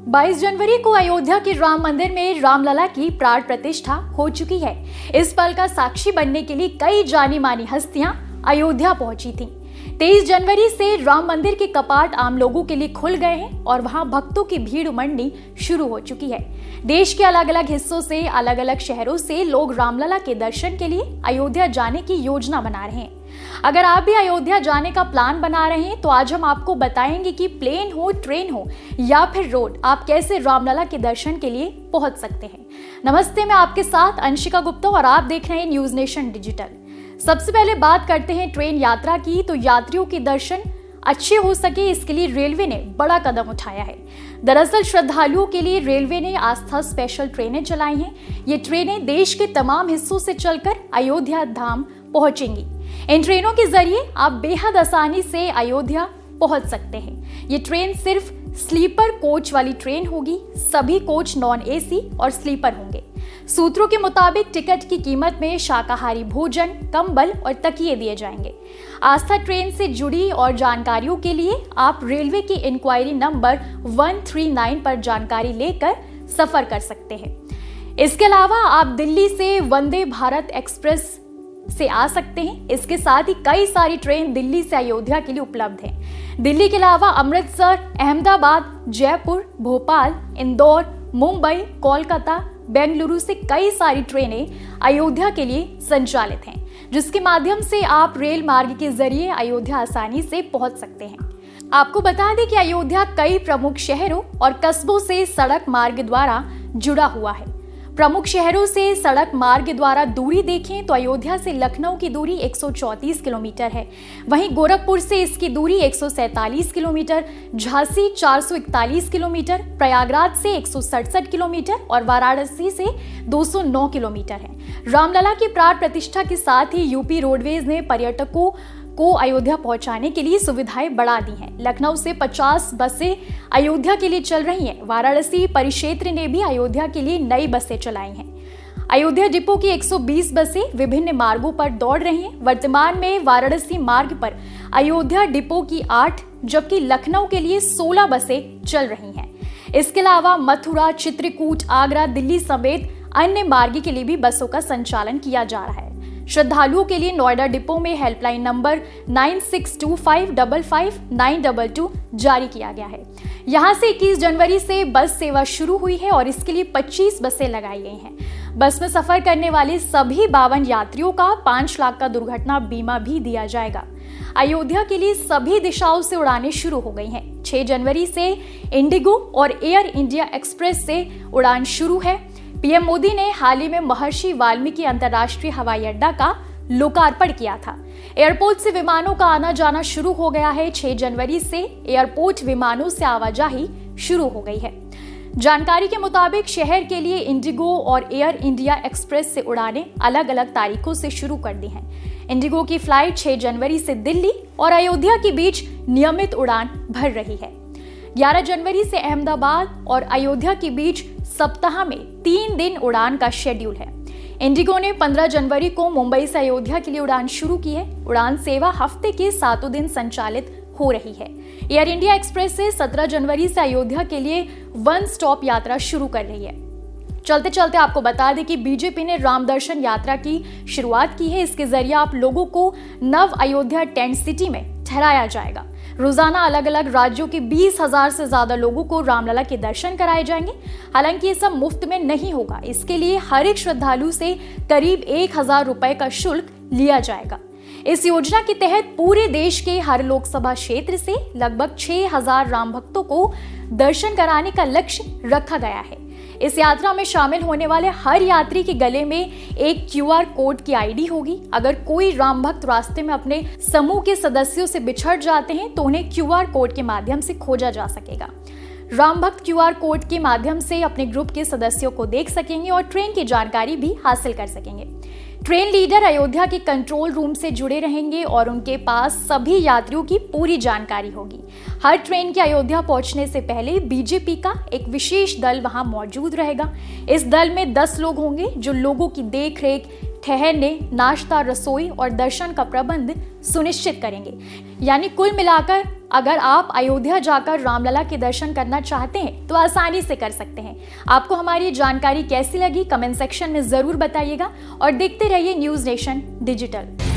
22 जनवरी को अयोध्या के राम मंदिर में रामलला की प्राण प्रतिष्ठा हो चुकी है। इस पल का साक्षी बनने के लिए कई जानी मानी हस्तियां अयोध्या पहुंची थीं। 23 जनवरी से राम मंदिर के कपाट आम लोगों के लिए खुल गए हैं और वहां भक्तों की भीड़ उमड़नी शुरू हो चुकी है। देश के अलग अलग हिस्सों से, अलग अलग शहरों से लोग रामलला के दर्शन के लिए अयोध्या जाने की योजना बना रहे हैं। अगर आप भी अयोध्या जाने का प्लान बना रहे हैं तो आज हम आपको बताएंगे कि प्लेन हो, ट्रेन हो या फिर रोड, आप कैसे रामलला के दर्शन के लिए पहुंच सकते हैं। नमस्ते, मैं आपके साथ अंशिका गुप्ता और आप देख रहे हैं न्यूज नेशन डिजिटल। सबसे पहले बात करते हैं ट्रेन यात्रा की। तो यात्रियों के दर्शन अच्छे हो सके, इसके लिए रेलवे ने बड़ा कदम उठाया है। दरअसल श्रद्धालुओं के लिए रेलवे ने आस्था स्पेशल ट्रेनें चलाई हैं। ये ट्रेनें देश के तमाम हिस्सों से चलकर अयोध्या धाम पहुंचेंगी। इन ट्रेनों के जरिए आप बेहद आसानी से अयोध्या पहुंच सकते हैं। ये ट्रेन सिर्फ स्लीपर कोच वाली ट्रेन होगी। सभी कोच नॉन एसी और स्लीपर होंगे। सूत्रों के मुताबिक टिकट की कीमत में शाकाहारी भोजन, कंबल और तकिए दिए जाएंगे। आस्था ट्रेन से जुड़ी और जानकारियों के लिए आप रेलवे की इंक्वायरी नंबर 139 पर जानकारी लेकर सफर कर सकते हैं। इसके अलावा आप दिल्ली से वंदे भारत एक्सप्रेस से आ सकते हैं। इसके साथ ही कई सारी ट्रेन दिल्ली से अयोध्या के लिए उपलब्ध हैं। दिल्ली के अलावा अमृतसर, अहमदाबाद, जयपुर, भोपाल, इंदौर, मुंबई, कोलकाता, बेंगलुरु से कई सारी ट्रेनें अयोध्या के लिए संचालित हैं, जिसके माध्यम से आप रेल मार्ग के जरिए अयोध्या आसानी से पहुंच सकते हैं। आपको बता दें कि अयोध्या कई प्रमुख शहरों और कस्बों से सड़क मार्ग द्वारा जुड़ा हुआ है। प्रमुख शहरों से सड़क मार्ग द्वारा दूरी देखें तो अयोध्या से लखनऊ की दूरी 134 किलोमीटर है। वहीं गोरखपुर से इसकी दूरी 147 किलोमीटर, झांसी 441 किलोमीटर, प्रयागराज से 167 किलोमीटर और वाराणसी से 209 किलोमीटर है। रामलला की प्राण प्रतिष्ठा के साथ ही यूपी रोडवेज ने पर्यटकों को अयोध्या पहुंचाने के लिए सुविधाएं बढ़ा दी हैं। लखनऊ से 50 बसें अयोध्या के लिए चल रही हैं। वाराणसी परिक्षेत्र ने भी अयोध्या के लिए नई बसें चलाई हैं। अयोध्या डिपो की 120 बसें विभिन्न मार्गों पर दौड़ रही हैं। वर्तमान में वाराणसी मार्ग पर अयोध्या डिपो की 8 जबकि लखनऊ के लिए 16 बसें चल रही हैं। इसके अलावा मथुरा, चित्रकूट, आगरा, दिल्ली समेत अन्य मार्ग के लिए भी बसों का संचालन किया जा रहा है। श्रद्धालुओं के लिए नोएडा डिपो में हेल्पलाइन नंबर 9625559222 जारी किया गया है। यहां से 21 जनवरी से बस सेवा शुरू हुई है और इसके लिए 25 बसें लगाई गई हैं। बस में सफर करने वाले सभी 52 यात्रियों का 5 लाख का दुर्घटना बीमा भी दिया जाएगा। अयोध्या के लिए सभी दिशाओं से उड़ानें शुरू हो गई हैं। 6 जनवरी से इंडिगो और एयर इंडिया एक्सप्रेस से उड़ान शुरू है। पीएम मोदी ने हाल ही में महर्षि वाल्मीकि अंतर्राष्ट्रीय हवाई अड्डा का लोकार्पण किया था। एयरपोर्ट से विमानों का आना जाना शुरू हो गया है। 6 जनवरी से एयरपोर्ट विमानों से आवाजाही शुरू हो गई है। जानकारी के मुताबिक शहर के लिए इंडिगो और एयर इंडिया एक्सप्रेस से उड़ानें अलग अलग तारीखों से शुरू कर दी हैं। इंडिगो की फ्लाइट 6 जनवरी से दिल्ली और अयोध्या के बीच नियमित उड़ान भर रही है। 11 जनवरी से अहमदाबाद और अयोध्या के बीच सप्ताह में 3 दिन उड़ान का शेड्यूल है। इंडिगो ने 15 जनवरी को मुंबई से अयोध्या के लिए उड़ान शुरू की है। उड़ान सेवा हफ्ते के 7 दिन संचालित हो रही है। एयर इंडिया एक्सप्रेस से 17 जनवरी से अयोध्या के लिए वन स्टॉप यात्रा शुरू कर रही है। चलते चलते आपको बता दें कि बीजेपी ने राम दर्शन यात्रा की शुरुआत की है। इसके जरिए आप लोगों को नव अयोध्या टेंट सिटी में ठहराया जाएगा। रोजाना अलग अलग राज्यों के 20,000 से ज्यादा लोगों को रामलला के दर्शन कराए जाएंगे। हालांकि ये सब मुफ्त में नहीं होगा। इसके लिए हर एक श्रद्धालु से करीब 1,000 रुपए का शुल्क लिया जाएगा। इस योजना के तहत पूरे देश के हर लोकसभा क्षेत्र से लगभग 6,000 राम भक्तों को दर्शन कराने का लक्ष्य रखा गया है। इस यात्रा में शामिल होने वाले हर यात्री के गले में एक QR कोड की आईडी होगी। अगर कोई राम भक्त रास्ते में अपने समूह के सदस्यों से बिछड़ जाते हैं तो उन्हें QR कोड के माध्यम से खोजा जा सकेगा। राम भक्त QR कोड के माध्यम से अपने ग्रुप के सदस्यों को देख सकेंगे और ट्रेन की जानकारी भी हासिल कर सकेंगे। ट्रेन लीडर अयोध्या के कंट्रोल रूम से जुड़े रहेंगे और उनके पास सभी यात्रियों की पूरी जानकारी होगी। हर ट्रेन के अयोध्या पहुंचने से पहले बीजेपी का एक विशेष दल वहां मौजूद रहेगा। इस दल में 10 लोग होंगे जो लोगों की देखरेख, ठहरने, नाश्ता, रसोई और दर्शन का प्रबंध सुनिश्चित करेंगे। यानी कुल मिलाकर अगर आप अयोध्या जाकर रामलला के दर्शन करना चाहते हैं तो आसानी से कर सकते हैं। आपको हमारी जानकारी कैसी लगी कमेंट सेक्शन में जरूर बताइएगा और देखते रहिए न्यूज़ नेशन डिजिटल।